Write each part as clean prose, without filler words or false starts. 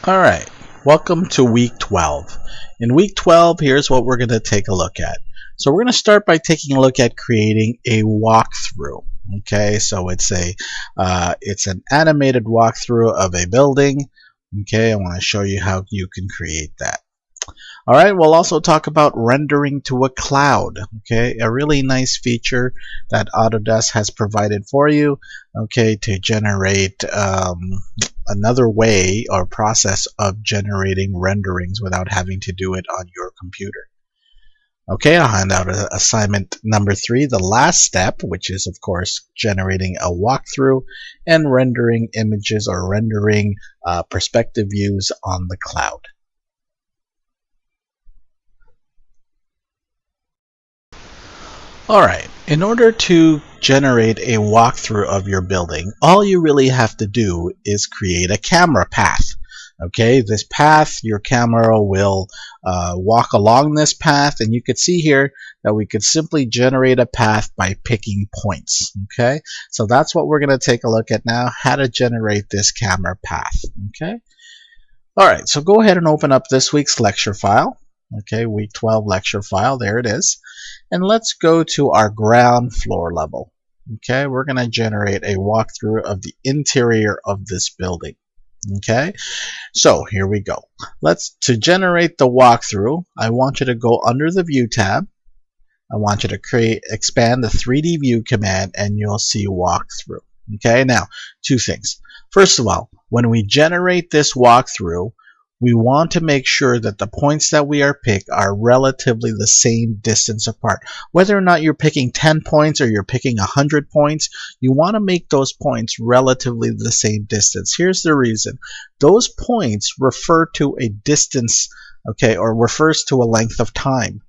All right, welcome to week 12. In week 12, here's what we're going to take a look at. So we're going to start by taking a look at creating a walkthrough. Okay, so it's an animated walkthrough of a building. Okay, I want to show you how you can create that. All right, we'll also talk about rendering to a cloud. Okay, a really nice feature that Autodesk has provided for you. Okay, to generate another way or process of generating renderings without having to do it on your computer. Okay, I'll hand out assignment number 3, the last step, which is of course generating a walkthrough and rendering images or rendering perspective views on the cloud. Alright, in order to generate a walkthrough of your building, all you really have to do is create a camera path. Okay, this path, your camera will walk along this path, and you could see here that we could simply generate a path by picking points. Okay, so that's what we're going to take a look at now, how to generate this camera path. Okay, alright, so go ahead and open up this week's lecture file. Okay, week 12 lecture file, there it is. And let's go to our ground floor level. Okay, we're going to generate a walkthrough of the interior of this building. Okay, so here we go. To generate the walkthrough, I want you to go under the View tab. I want you to expand the 3D View command, and you'll see walkthrough. Okay, now, two things. First of all, when we generate this walkthrough, we want to make sure that the points that we are picking are relatively the same distance apart. Whether or not you're picking 10 points or you're picking 100 points, you want to make those points relatively the same distance. Here's the reason. Those points refer to a distance, okay, or refers to a length of time.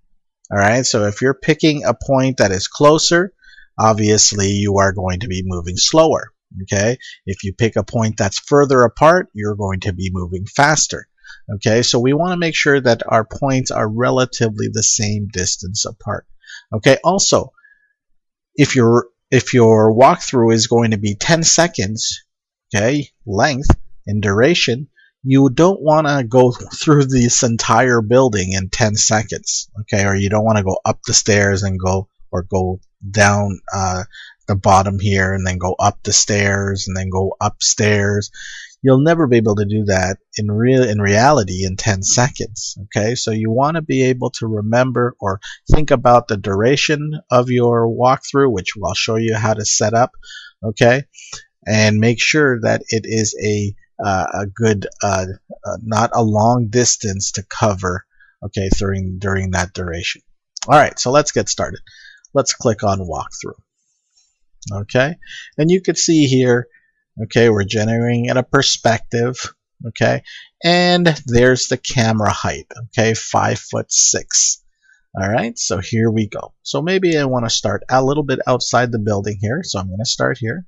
All right, so if you're picking a point that is closer, obviously you are going to be moving slower. Okay, if you pick a point that's further apart, you're going to be moving faster. Okay, so we want to make sure that our points are relatively the same distance apart. Okay, also, if your walkthrough is going to be 10 seconds, okay, length and duration, you don't want to go through this entire building in 10 seconds, okay, or you don't want to go up the stairs and go down the bottom here and then go up the stairs and then go upstairs. You'll never be able to do that in reality in 10 seconds. Okay, so you want to be able to remember or think about the duration of your walkthrough, which I'll show you how to set up. Okay, and make sure that it is a good, not a long distance to cover. Okay, during that duration. All right, so let's get started. Let's click on walkthrough. Okay, and you can see here. Okay, we're generating a perspective. Okay, and there's the camera height. Okay, 5'6". All right, so here we go. So maybe I want to start a little bit outside the building here. So I'm going to start here.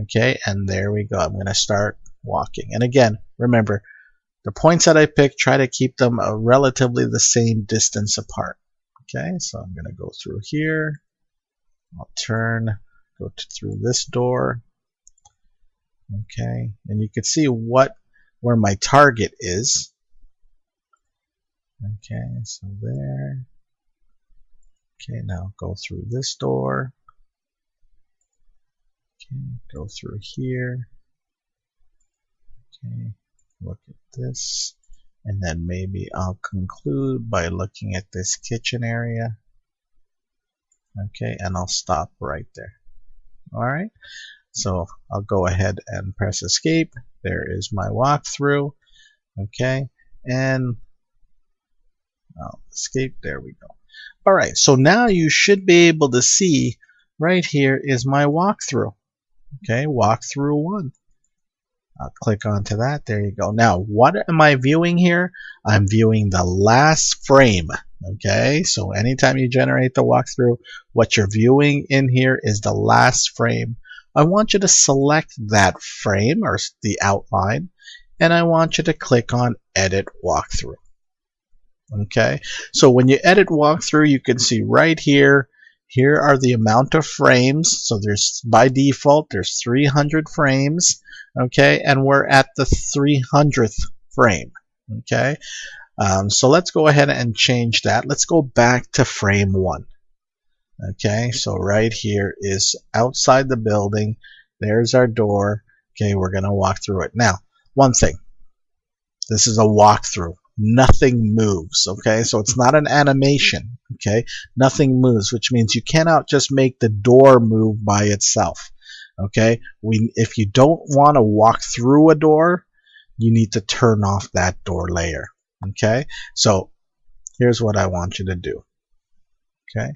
Okay, and there we go. I'm going to start walking. And again, remember, the points that I picked, try to keep them relatively the same distance apart. Okay, so I'm going to go through here. I'll turn, through this door. Okay, and you can see where my target is. Okay, so there. Okay, now go through this door. Okay, go through here. Okay, look at this. And then maybe I'll conclude by looking at this kitchen area. Okay, and I'll stop right there. All right. So I'll go ahead and press escape. There is my walkthrough. Okay, and I'll escape. There we go. All right, so now you should be able to see right here is my walkthrough. Okay, walkthrough 1. I'll click onto that. There you go. Now, what am I viewing here? I'm viewing the last frame. Okay, so anytime you generate the walkthrough, what you're viewing in here is the last frame. I want you to select that frame or the outline, and I want you to click on Edit Walkthrough. Okay, so when you edit walkthrough, you can see right here, Here are the amount of frames. So there's, by default, there's 300 frames. Okay, and we're at the 300th frame. Okay, so let's go ahead and change that. Let's go back to frame 1. Okay, so right here is outside the building. There's our door. Okay, we're going to walk through it. Now, one thing. This is a walkthrough. Nothing moves. Okay, so it's not an animation. Okay, nothing moves, which means you cannot just make the door move by itself. Okay, if you don't want to walk through a door, you need to turn off that door layer. Okay, so here's what I want you to do. Okay,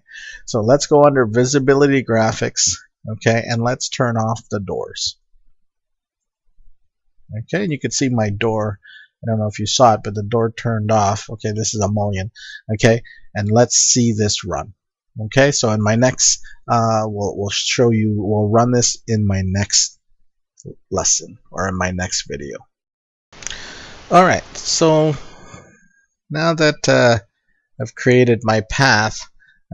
so let's go under visibility graphics. Okay, and let's turn off the doors. Okay, and you can see my door. I don't know if you saw it, but the door turned off. Okay, this is a mullion. Okay, and let's see this run. Okay, so in my next, we'll show you, we'll run this in my next lesson or in my next video. Alright, so now that I've created my path,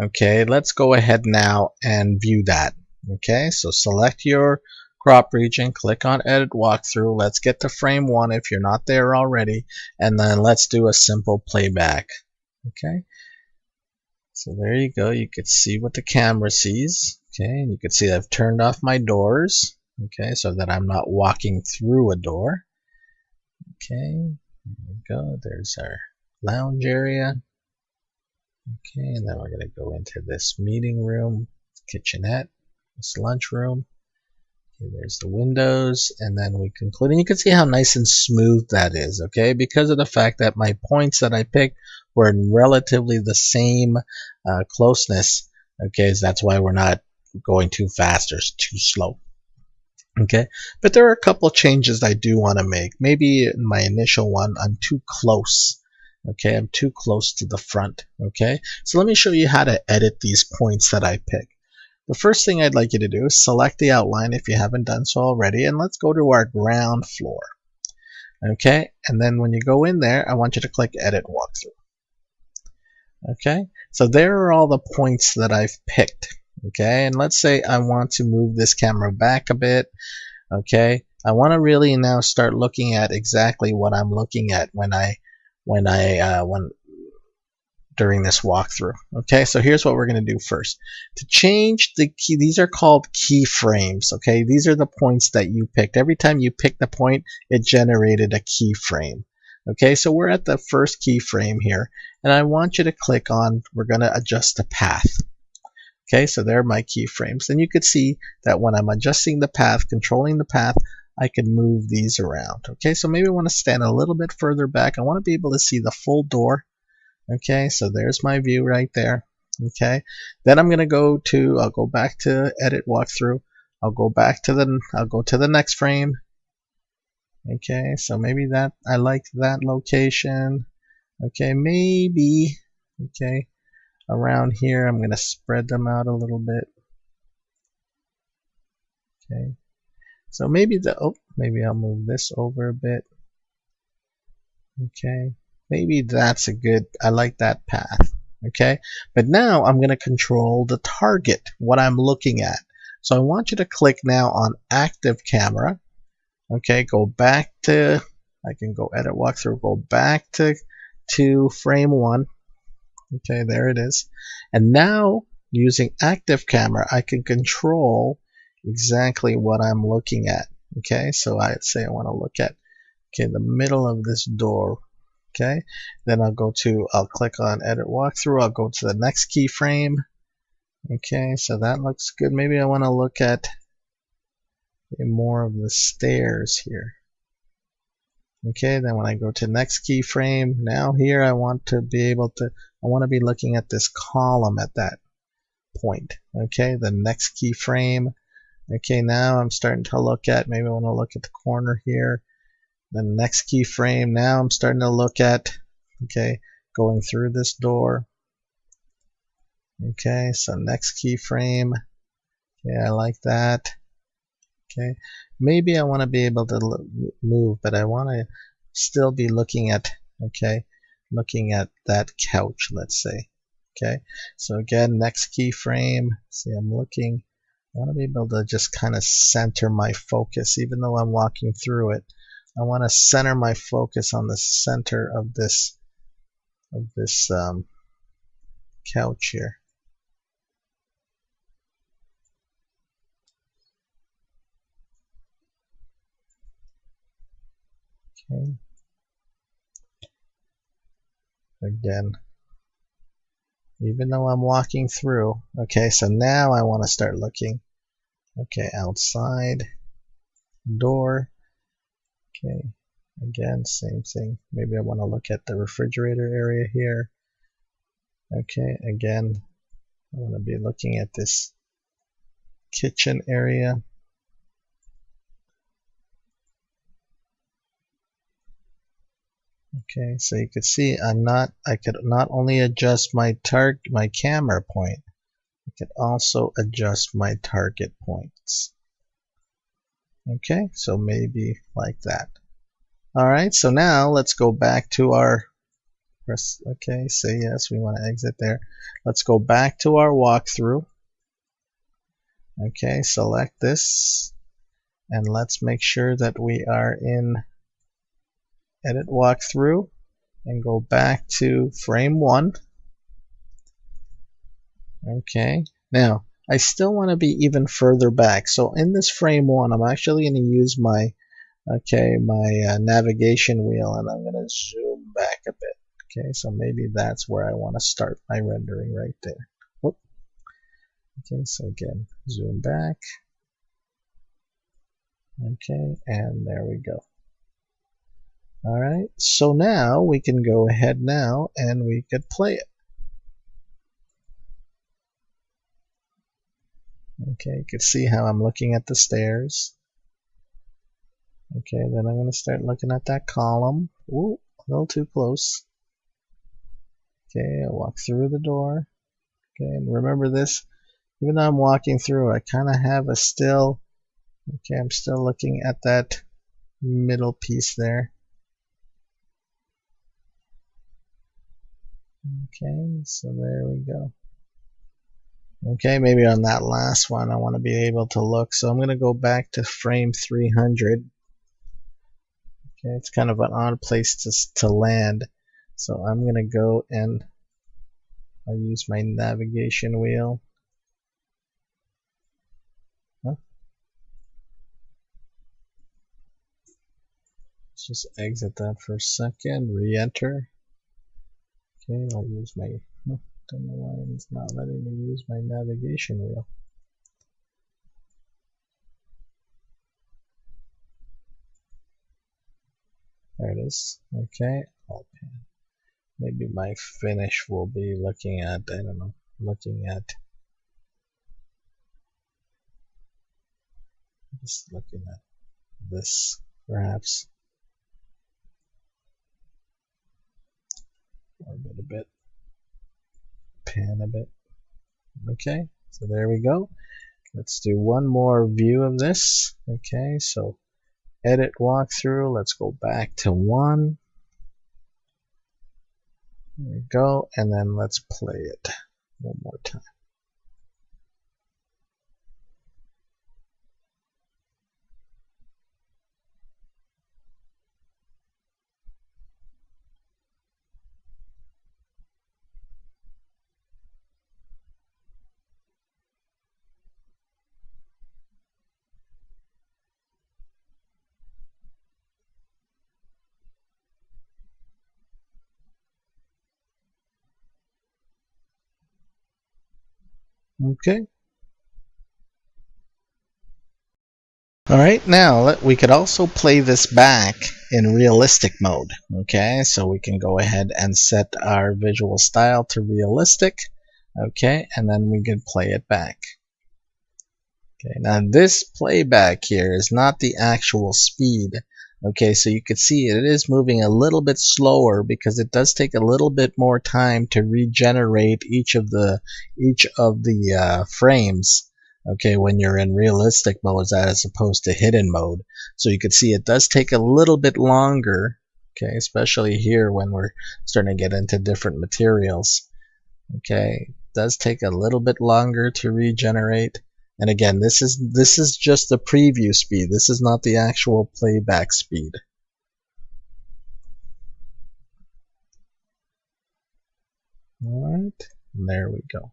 okay, let's go ahead now and view that. Okay, so select your crop region, click on edit walkthrough. Let's get to frame 1 if you're not there already, and then let's do a simple playback. Okay, so there you go. You can see what the camera sees. Okay, and you can see I've turned off my doors. Okay, so that I'm not walking through a door. Okay, there we go. There's our lounge area. Okay, and then we're going to go into this meeting room, kitchenette, this lunch room. Okay, there's the windows, and then we conclude. And you can see how nice and smooth that is, okay? Because of the fact that my points that I picked were in relatively the same closeness, okay? So that's why we're not going too fast or too slow. Okay, but there are a couple of changes I do want to make. Maybe in my initial one, I'm too close. Okay, I'm too close to the front. Okay, so let me show you how to edit these points that I pick. The first thing I'd like you to do is select the outline if you haven't done so already, and let's go to our ground floor. Okay, and then when you go in there, I want you to click Edit Walkthrough. Okay, so there are all the points that I've picked. Okay, and let's say I want to move this camera back a bit. Okay, I want to really now start looking at exactly what I'm looking at during this walkthrough. Okay, so here's what we're going to do first. To change the key, these are called keyframes. Okay, these are the points that you picked. Every time you pick the point, it generated a keyframe. Okay, so we're at the first keyframe here, and I want you to click on, we're going to adjust the path. Okay, so there are my keyframes. And you could see that when I'm adjusting the path, controlling the path, I can move these around. Okay, so maybe I want to stand a little bit further back. I want to be able to see the full door. Okay, so there's my view right there. Okay, then I'm going to I'll go back to Edit Walkthrough. I'll go to the next frame. Okay, so maybe that, I like that location. Okay, maybe, okay, around here I'm going to spread them out a little bit. Okay, so maybe maybe I'll move this over a bit. Okay, maybe that's a good, I like that path. Okay, but now I'm going to control the target, what I'm looking at. So I want you to click now on Active Camera. Okay, go back to, I can go Edit Walkthrough, go back to frame 1. Okay, there it is. And now, using Active Camera, I can control exactly what I'm looking at. Okay, so I'd say I want to look at, okay, the middle of this door. Okay, then I'll click on Edit Walkthrough. I'll go to the next keyframe. Okay, so that looks good. Maybe I want to look at more of the stairs here. Okay, then when I go to next keyframe, now here I want to be looking at this column at that point. Okay, the next keyframe. Okay, now I'm starting to look at, maybe I want to look at the corner here. The next keyframe, now I'm starting to look at, okay, going through this door. Okay, so next keyframe. Okay, I like that. Okay, maybe I want to be able to move, but I want to still be looking at, okay, looking at that couch, let's say. Okay, so again, next keyframe. See, I'm looking. I want to be able to just kind of center my focus, even though I'm walking through it. I want to center my focus on the center of this couch here. Okay. Again, even though I'm walking through. Okay, so now I want to start looking. Okay, outside, door. Okay, again, same thing. Maybe I want to look at the refrigerator area here. Okay, again, I want to be looking at this kitchen area. Okay, so you can see I could not only adjust my camera point, I could also adjust my target points. Okay, so maybe like that. Alright, so now let's go back to our okay, say yes, we want to exit there. Let's go back to our walkthrough. Okay, select this and let's make sure that we are in edit walkthrough and go back to frame 1. Okay, now I still want to be even further back. So in this frame 1, I'm actually going to use my navigation wheel, and I'm going to zoom back a bit. Okay, so maybe that's where I want to start my rendering right there. Oop. Okay, so again, zoom back. Okay, and there we go. Alright, so now we can go ahead now and we could play it. Okay, you can see how I'm looking at the stairs. Okay, then I'm going to start looking at that column. Ooh, a little too close. Okay, I walk through the door. Okay, and remember this, even though I'm walking through, I kind of have a still, okay, I'm still looking at that middle piece there. Okay, so there we go. Okay, maybe on that last one I want to be able to look, so I'm going to go back to frame 300. Okay, it's kind of an odd place to land, so I'm going to go and I'll use my navigation wheel. Huh? Let's just exit that for a second, re-enter. Okay, I'll use my, don't know why it's not letting me use my navigation wheel. There it is. Okay, I'll pan. Maybe my finish will be looking at, I don't know, just looking at this, perhaps. Orbit a bit, pan a bit. Okay, so there we go. Let's do one more view of this. Okay, so edit walkthrough. Let's go back to 1. There we go, and then let's play it one more time. Okay. Alright, now we could also play this back in realistic mode. Okay, so we can go ahead and set our visual style to realistic. Okay, and then we can play it back. Okay, now this playback here is not the actual speed. Okay, so you can see it is moving a little bit slower because it does take a little bit more time to regenerate each of the frames. Okay, when you're in realistic modes as opposed to hidden mode. So you can see it does take a little bit longer. Okay, especially here when we're starting to get into different materials. Okay, it does take a little bit longer to regenerate. And again, this is just the preview speed. This is not the actual playback speed. Alright, there we go.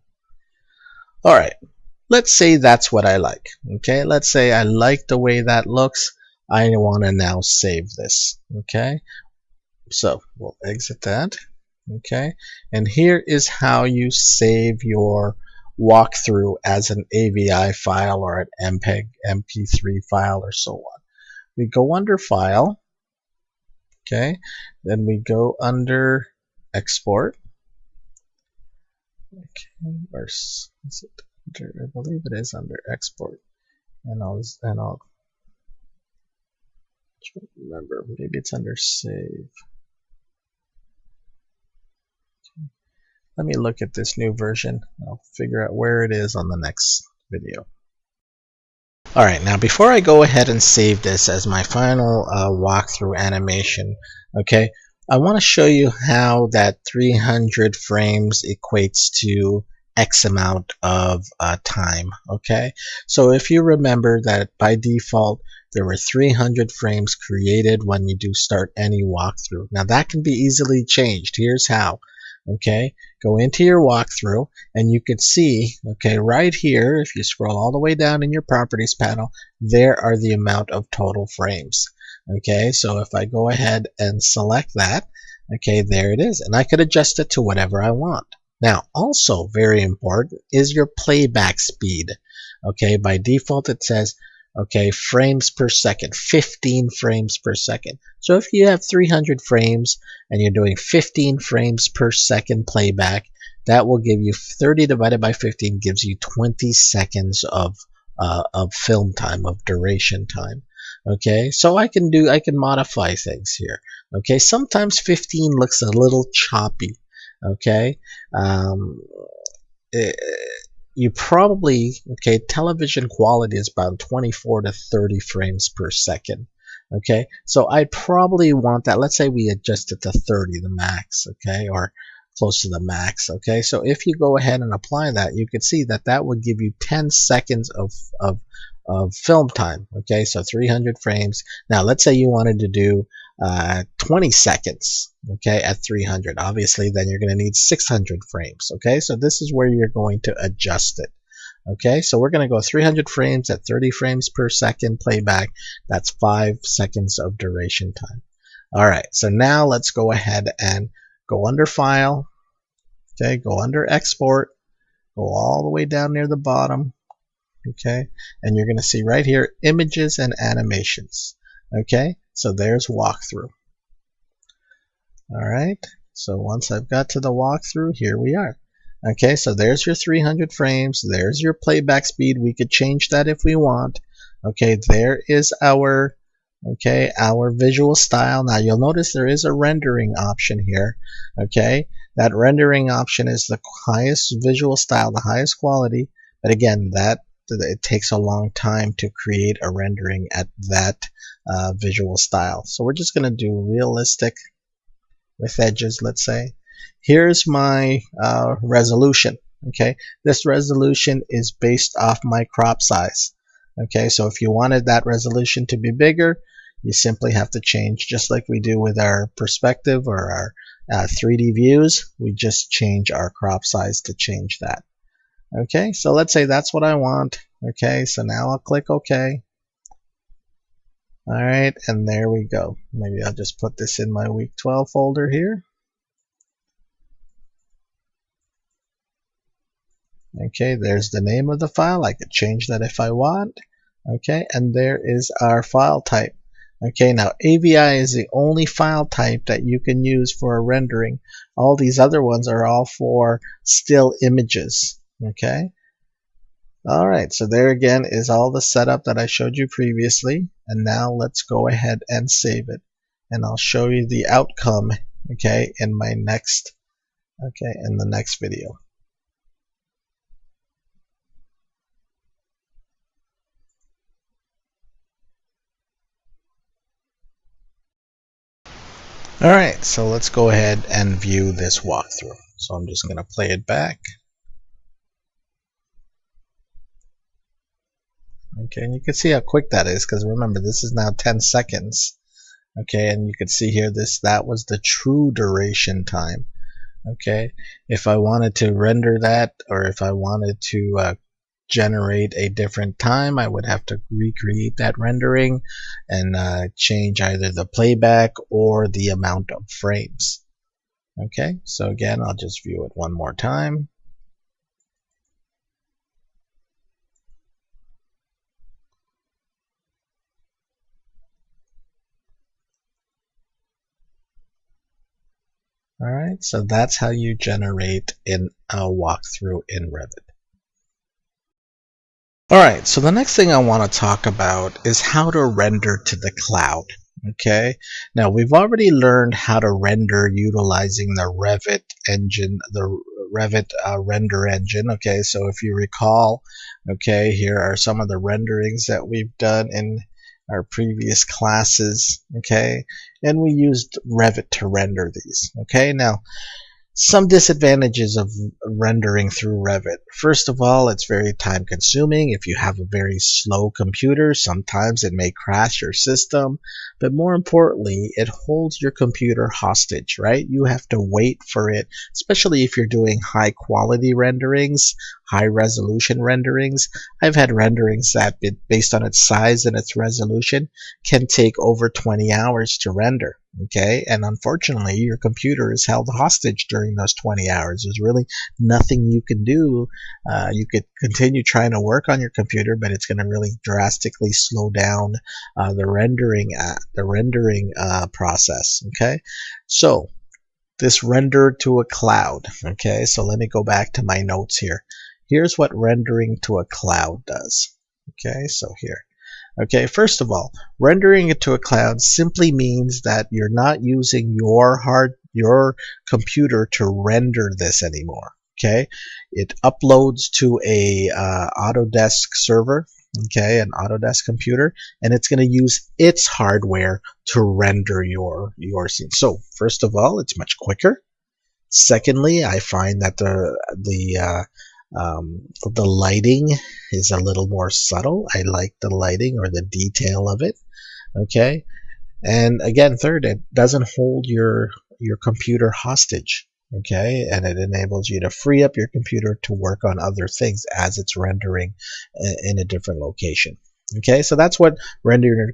Alright, let's say that's what I like. Okay, let's say I like the way that looks. I want to now save this. Okay, so we'll exit that. Okay, and here is how you save your walkthrough as an AVI file or an MPEG MP3 file or so on. We go under File. Okay, then we go under Export. Okay, or is it under, I believe it is under Export, and I'll remember, maybe it's under Save. Okay. Let me look at this new version. I'll figure out where it is on the next video. Alright, now before I go ahead and save this as my final walkthrough animation, okay, I want to show you how that 300 frames equates to X amount of time, okay? So if you remember that by default there were 300 frames created when you do start any walkthrough. Now that can be easily changed. Here's how. Okay, go into your walkthrough and you can see, okay, right here, if you scroll all the way down in your properties panel, there are the amount of total frames. Okay, so if I go ahead and select that, okay, there it is, and I could adjust it to whatever I want. Now, also very important is your playback speed. Okay, by default it says, okay, frames per second, 15 frames per second. So if you have 300 frames and you're doing 15 frames per second playback, that will give you 30 divided by 15 gives you 20 seconds of film time, of duration time. Okay, so I can modify things here. Okay, sometimes 15 looks a little choppy. Okay, you probably, okay, television quality is about 24 to 30 frames per second. Okay, so I'd probably want that. Let's say we adjust it to 30, the max, okay, or close to the max. Okay, so if you go ahead and apply that, you can see that that would give you 10 seconds of film time. Okay, so 300 frames. Now let's say you wanted to do 20 seconds, okay, at 300. Obviously then you're going to need 600 frames. Okay, so this is where you're going to adjust it. Okay, so we're going to go 300 frames at 30 frames per second playback. That's 5 seconds of duration time. Alright, so now let's go ahead and go under File. Okay, go under Export, go all the way down near the bottom. Okay, and you're going to see right here Images and Animations. Okay, so there's walkthrough. Alright, so once I've got to the walkthrough, here we are. Okay, so there's your 300 frames, there's your playback speed. We could change that if we want. Okay, there is our visual style. Now you'll notice there is a rendering option here. Okay, that rendering option is the highest visual style, the highest quality, but again, it takes a long time to create a rendering at that visual style. So we're just going to do realistic with edges, let's say. Here's my resolution. Okay, this resolution is based off my crop size. Okay, so if you wanted that resolution to be bigger, you simply have to change, just like we do with our perspective or our 3D views, we just change our crop size to change that. Okay, so let's say that's what I want. Okay, so now I'll click OK. Alright, and there we go. Maybe I'll just put this in my week 12 folder here. Okay, there's the name of the file. I could change that if I want. Okay, and there is our file type. Okay, now AVI is the only file type that you can use for a rendering. All these other ones are all for still images. Okay. Alright, so there again is all the setup that I showed you previously, and now let's go ahead and save it, and I'll show you the outcome, okay, in my next, in the next video. Alright, so let's go ahead and view this walkthrough. So I'm just going to play it back. Okay, and you can see how quick that is, because remember, this is now 10 seconds. Okay, and you can see here that was the true duration time. Okay, if I wanted to render that, or if I wanted to generate a different time, I would have to recreate that rendering and change either the playback or the amount of frames. Okay, so again, I'll just view it one more time. Alright, so that's how you generate in a walkthrough in Revit. Alright, so the next thing I want to talk about is how to render to the cloud. Okay, now we've already learned how to render utilizing the Revit engine, the Revit render engine. Okay, so if you recall, okay, here are some of the renderings that we've done in our previous classes. Okay, and we used Revit to render these. Okay, now some disadvantages of rendering through Revit. First of all, it's very time consuming. If you have a very slow computer, sometimes it may crash your system. But more importantly, it holds your computer hostage, right? You have to wait for it, especially if you're doing high quality renderings, high resolution renderings. I've had renderings that, based on its size and its resolution, can take over 20 hours to render. Okay, and unfortunately, your computer is held hostage during those 20 hours. There's really nothing you can do. You could continue trying to work on your computer, but it's going to really drastically slow down the rendering process. Okay, so this render to a cloud. Okay, so let me go back to my notes here. Here's what rendering to a cloud does. Okay, so here. Okay, first of all, rendering it to a cloud simply means that you're not using your computer to render this anymore. Okay, it uploads to a Autodesk server, okay, an Autodesk computer, and it's going to use its hardware to render your scene. So first of all, it's much quicker. Secondly, I find that the lighting is a little more subtle. I like the lighting or the detail of it. Okay, and again, third, it doesn't hold your computer hostage. Okay, and it enables you to free up your computer to work on other things as it's rendering in a different location. Okay, so that's what rendering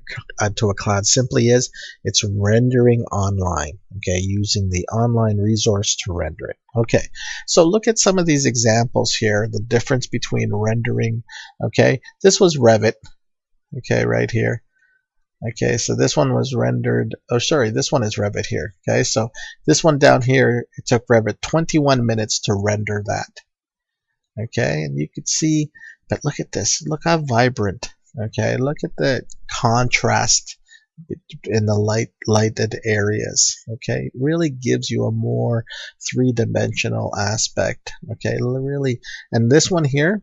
to a cloud simply is. It's rendering online, okay, using the online resource to render it. Okay, so look at some of these examples here, the difference between rendering. Okay, this was Revit, okay, right here. Okay, so this one was rendered, oh sorry, this one is Revit here. Okay, so this one down here, it took Revit 21 minutes to render that. Okay, and you could see, but look at this, look how vibrant. Okay, look at the contrast in the lighted areas. Okay, it really gives you a more three-dimensional aspect. Okay, really, and this one here,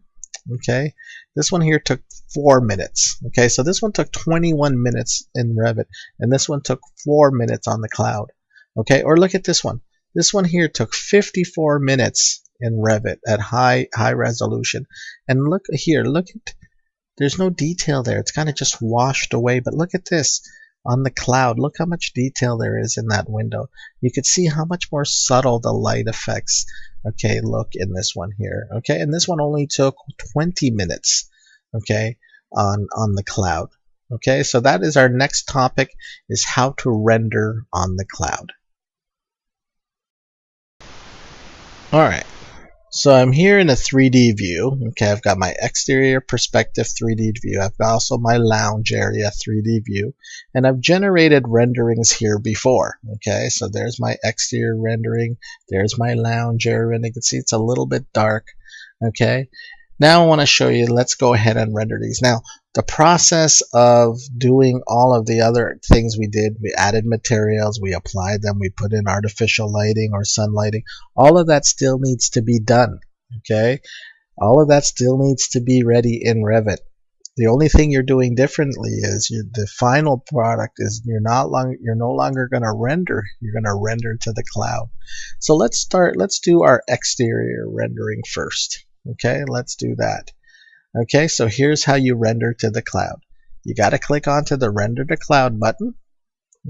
okay, this one here took 4 minutes. Okay, so this one took 21 minutes in Revit, and this one took 4 minutes on the cloud. Okay, or look at this one. This one here took 54 minutes in Revit at high resolution, and look here, look at, there's no detail there. It's kind of just washed away. But look at this on the cloud. Look how much detail there is in that window. You can see how much more subtle the light effects, okay, look in this one here. Okay, and this one only took 20 minutes, okay, on the cloud. Okay, so that is our next topic, is how to render on the cloud. All right. So I'm here in a 3D view. Okay, I've got my exterior perspective 3D view. I've got also my lounge area 3D view. And I've generated renderings here before. Okay, so there's my exterior rendering. There's my lounge area. And you can see it's a little bit dark. Okay, now I want to show you, let's go ahead and render these. Now, the process of doing all of the other things we did, we added materials, we applied them, we put in artificial lighting or sun lighting, all of that still needs to be done. Okay, all of that still needs to be ready in Revit. The only thing you're doing differently is the final product is you're no longer going to render. You're going to render to the cloud. So let's do our exterior rendering first. Okay, let's do that. Okay, so here's how you render to the cloud. You got to click onto the render to cloud button.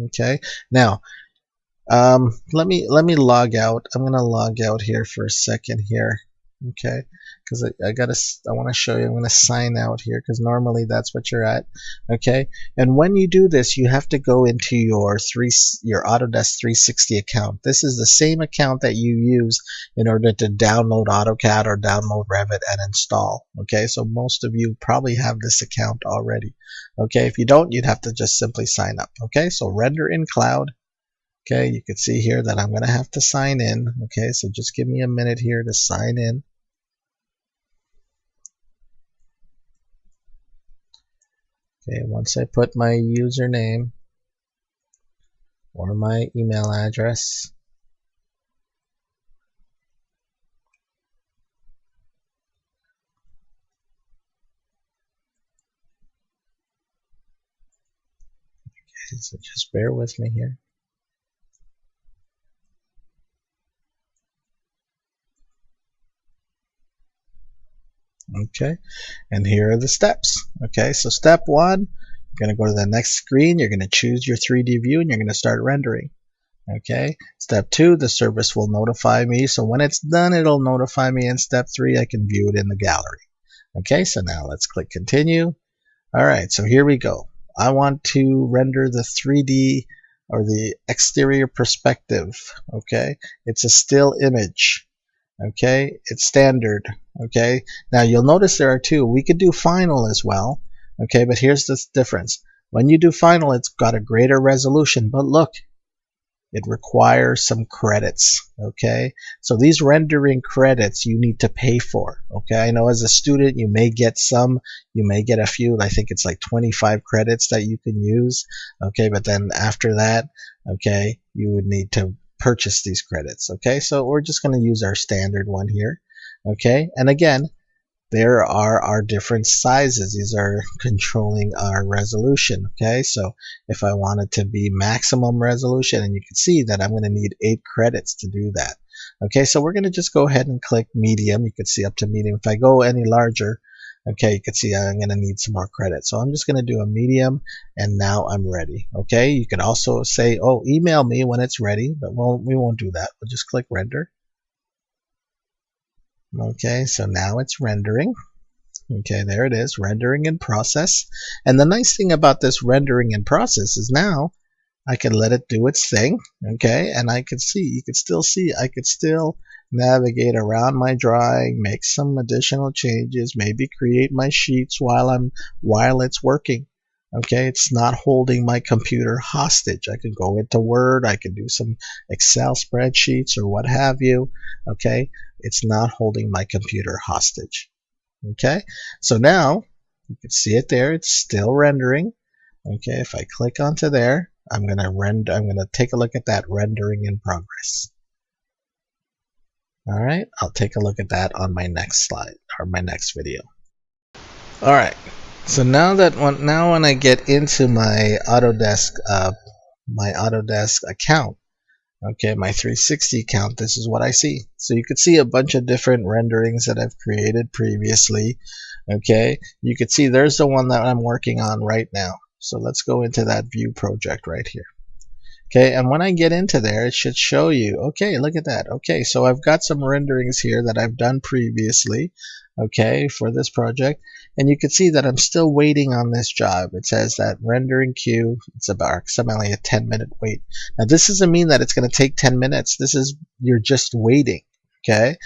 Okay, now let me log out. I'm going to log out here for a second here. Okay, because I want to show you. I'm going to sign out here because normally that's what you're at. Okay, and when you do this, you have to go into your Autodesk 360 account. This is the same account that you use in order to download AutoCAD or download Revit and install. Okay, so most of you probably have this account already. Okay, if you don't, you'd have to just simply sign up. Okay, so render in cloud. Okay, you can see here that I'm going to have to sign in. Okay, so just give me a minute here to sign in. Okay, once I put my username or my email address, okay, so just bear with me here. Okay, and here are the steps. Okay, so step 1, you're going to go to the next screen, you're going to choose your 3D view, and you're going to start rendering. Okay, step 2, the service will notify me, so when it's done, it'll notify me. In step 3, I can view it in the gallery. Okay, so now let's click continue. Alright, so here we go. I want to render the 3D or the exterior perspective. Okay, it's a still image. Okay, it's standard. Okay, now you'll notice there are two. We could do final as well. Okay, but here's the difference. When you do final, it's got a greater resolution, but look, it requires some credits. Okay, so these rendering credits you need to pay for. Okay, I know as a student you may get some, you may get a few. I think it's like 25 credits that you can use. Okay, but then after that, okay, you would need to purchase these credits. Okay, so we're just going to use our standard one here. Okay, and again, there are our different sizes. These are controlling our resolution. Okay, so if I want it to be maximum resolution, and you can see that I'm going to need 8 credits to do that. Okay, so we're going to just go ahead and click medium. You can see up to medium. If I go any larger, okay, you can see I'm going to need some more credits. So I'm just going to do a medium, and now I'm ready. Okay, you can also say, oh, email me when it's ready, but we won't do that. We'll just click render. Okay, so now it's rendering. Okay, there it is, rendering in process. And the nice thing about this rendering in process is now I can let it do its thing. Okay, and I can see, you can still see, I could still navigate around my drawing, make some additional changes, maybe create my sheets while it's working. Okay, it's not holding my computer hostage. I can go into Word, I can do some Excel spreadsheets or what have you. Okay, it's not holding my computer hostage. Okay, so now you can see it there, it's still rendering. Okay, if I click onto there, I'm gonna take a look at that rendering in progress. Alright, I'll take a look at that on my next slide or my next video. Alright, so now when I get into my Autodesk account, okay, my 360 account, this is what I see. So you could see a bunch of different renderings that I've created previously. Okay, you could see there's the one that I'm working on right now. So let's go into that view project right here. Okay, and when I get into there, it should show you, okay, look at that. Okay, so I've got some renderings here that I've done previously, okay, for this project, and you can see that I'm still waiting on this job. It says that rendering queue, it's approximately a 10-minute wait. Now this doesn't mean that it's going to take 10 minutes. This is, you're just waiting, okay?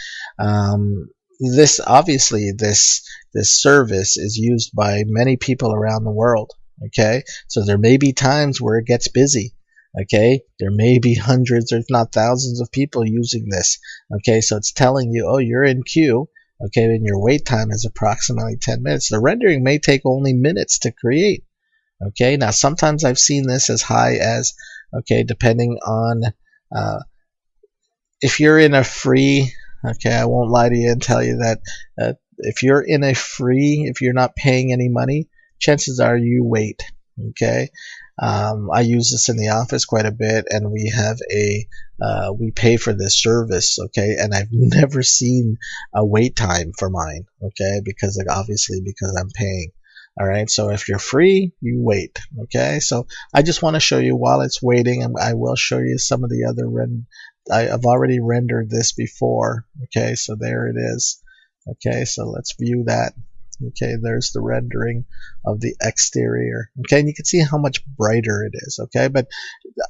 This obviously, this service is used by many people around the world, okay? So there may be times where it gets busy. Okay, there may be hundreds if not thousands of people using this. Okay, so it's telling you, oh, you're in queue. Okay, and your wait time is approximately 10 minutes. The rendering may take only minutes to create. Okay, now sometimes I've seen this as high as, okay, depending on if you're in a free, okay, I won't lie to you and tell you that if you're in a free, if you're not paying any money, chances are you wait. Okay, I use this in the office quite a bit, and we have we pay for this service. Okay, and I've never seen a wait time for mine. Okay, because obviously because I'm paying. All right, so if you're free, you wait. Okay, so I just want to show you while it's waiting, and I will show you some of the other I've already rendered this before. Okay, so there it is. Okay, so let's view that. Okay, there's the rendering of the exterior. Okay, and you can see how much brighter it is. Okay, but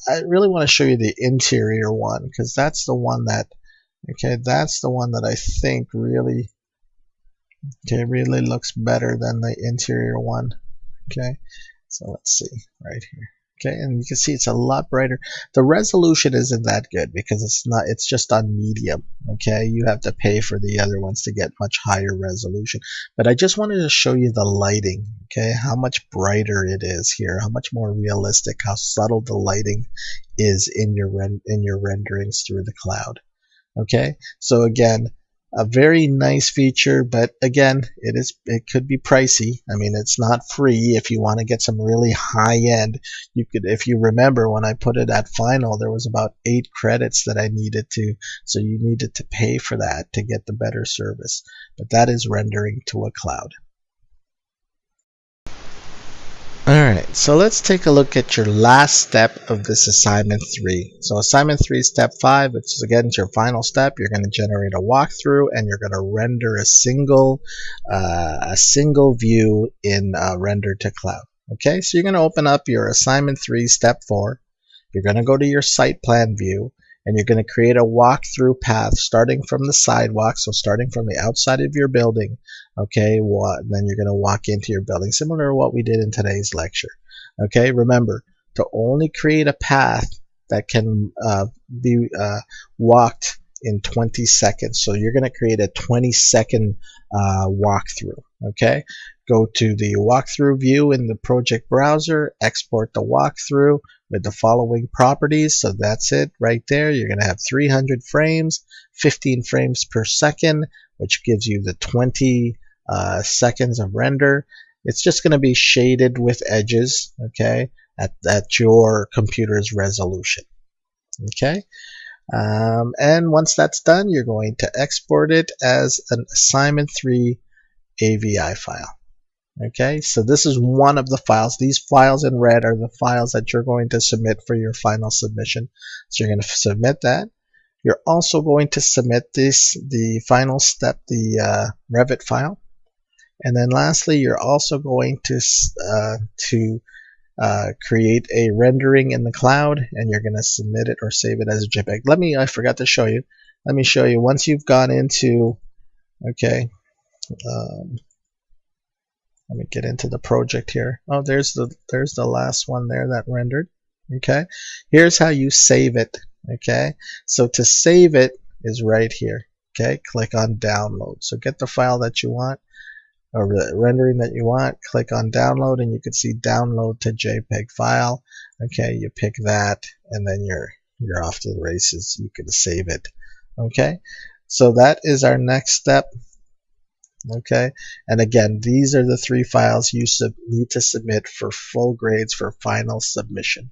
I really want to show you the interior one, because that's the one that, okay, that's the one that I think really, okay, really looks better than the interior one. Okay, so let's see right here. Okay, and you can see it's a lot brighter. The resolution isn't that good because it's just on medium. Okay, you have to pay for the other ones to get much higher resolution. But I just wanted to show you the lighting. Okay, how much brighter it is here, how much more realistic, how subtle the lighting is in your renderings through the cloud. Okay, so again, a very nice feature, but again, it could be pricey. I mean, it's not free. If you want to get some really high end, you could, if you remember when I put it at final, there was about 8 credits that I needed to, so you needed to pay for that to get the better service. But that is rendering to a cloud. Alright, so let's take a look at your last step of this assignment 3. So assignment 3, step 5, which is again your final step. You're going to generate a walkthrough and you're going to render a single view in render to cloud. Okay, so you're going to open up your assignment 3, step 4. You're going to go to your site plan view, and you're going to create a walkthrough path starting from the sidewalk, so starting from the outside of your building. Okay, then you're going to walk into your building, similar to what we did in today's lecture. Okay, remember to only create a path that can be walked in 20 seconds. So you're going to create a 20-second walkthrough. Okay, go to the walkthrough view in the project browser, export the walkthrough with the following properties. So that's it right there. You're going to have 300 frames, 15 frames per second, which gives you the 20 seconds of render. It's just going to be shaded with edges, okay, at your computer's resolution. Okay, and once that's done, you're going to export it as an assignment 3 AVI file. Okay, so this is one of the files. These files in red are the files that you're going to submit for your final submission. So you're going to submit that. You're also going to submit the final step, the Revit file. And then lastly, you're also going to create a rendering in the cloud, and you're going to submit it or save it as a JPEG. I forgot to show you. Let me show you. Once you've gone into, okay, let me get into the project here. Oh, there's the last one there that rendered. Okay, here's how you save it. Okay, so to save it is right here. Okay, click on download. So get the file that you want, or the rendering that you want, click on download, and you can see download to JPEG file. Okay, you pick that, and then you're off to the races. You can save it. Okay, so that is our next step. Okay, and again, these are the 3 files you need to submit for full grades for final submission.